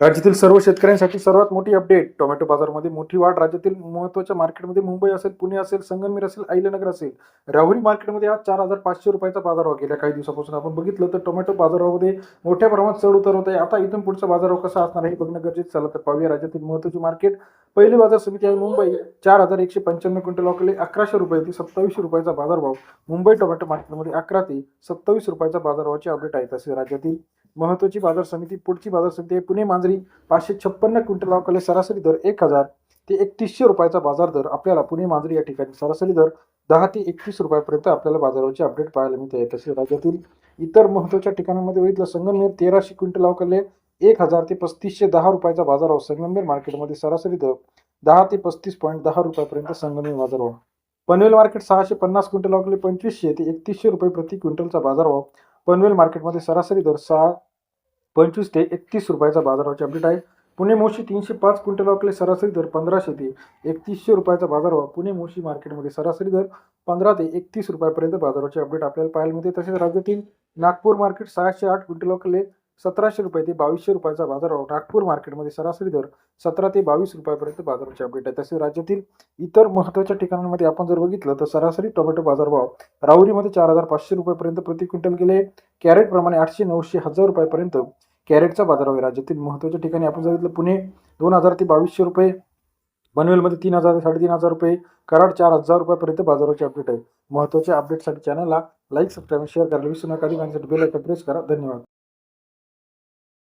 राज्यातील सर्व शेतकऱ्यांसाठी सर्वात मोठी अपडेट. टोमॅटो बाजारामध्ये मोठी वाढ. राज्यातील महत्त्वाच्या मार्केटमध्ये मुंबई असेल, पुणे असेल, संगमनेर असेल, अहिल्यानगर असेल, राहुरी मार्केटमध्ये आज 4,500 रुपयाचा बाजारभाव गेल्या काही दिवसापासून आपण बघितलं तर टोमॅटो बाजारामध्ये मोठ्या प्रमाणात चढ उतार होत आहे. आता इथून पुढचा बाजारभाव कसा असणार आहे हे बघणं गरजेचं. चला तर पाहूया. राज्यातील महत्त्वाची मार्केट. पहिली बाजार समिती आहे मुंबई. 4,195 क्विंटल अवकले 1,100 रुपये ते 2700 रुपयाचा बाजारभाव. मुंबई टोमॅटो मार्केटमध्ये 11 ते 27 रुपयाचा बाजारभावाची अपडेट आहे. तसेच राज्यातील महत्त्वाची बाजार समिती पुढची बाजार समिती आहे पुणे मांजरी. 556 क्विंटल अवकाले सरासरी दर 1,000 ते 3,100 रुपयाचा बाजार दर आपल्याला पुणे मांजरी या ठिकाणी सरासरी दर 10 ते 31 रुपयापर्यंत आपल्याला बाजाराची अपडेट पाहायला मिळते. तसेच राज्यातील इतर महत्त्वाच्या ठिकाणांमध्ये बघितलं संगमनेर 1,300 क्विंटल अवकाले 1,000 ते 3,510 रुपयाचा बाजारभाव. संगमनेर मार्केटमध्ये सरासरी दर 10 ते 35.10 रुपयापर्यंत संगमनेर बाजारभाव. पनवेल मार्केट 650 क्विंटल अवकाले 2,500 ते 3,100 रुपये प्रति क्विंटलचा बाजारभाव. पनवेल मार्केटमध्ये सरासरी दर 25 ते 31 रुपयाचा बाजाराची अपडेट आहे. पुणे मोशी 305 क्विंटल अवकले सरासरी दर 1,500 ते 3,100 रुपयाचा बाजारभाव. पुणे मोशी मार्केटमध्ये सरासरी दर 15 ते 31 रुपयापर्यंत बाजाराची अपडेट आपल्याला पाहायला मिळते. तसेच राज्यातील नागपूर मार्केट 608 क्विंटल अवकले 1,700 रुपये ते 2,200 रुपयाचा बाजारभाव. नागपूर मार्केटमध्ये सरासरी दर 17 ते 22 रुपयापर्यंत बाजाराची अपडेट आहे. तसेच राज्यातील इतर महत्त्वाच्या ठिकाणांमध्ये आपण जर बघितलं तर सरासरी टोमॅटो बाजारभाव राहुरीमध्ये 4,500 रुपयापर्यंत प्रति क्विंटल गेले. कॅरेट प्रमाणे 800, 900, 1,000 रुपयापर्यंत कॅरेटचा बाजारभाव आहे. राज्यातील महत्त्वाच्या ठिकाणी आपण बघितलं पुणे 2,000 ते 2,200 रुपये, पनवेलमध्ये 3,000 ते 3,500 रुपये, कराड 4,000 रुपयापर्यंत बाजाराची अपडेट आहे. महत्त्वाच्या अपडेटसाठी चॅनलला लाईक, सबस्क्राईब, शेअर करायला विसरू नका. अधिक माहितीसाठी बेल आयकॉन प्रेस करा. धन्यवाद.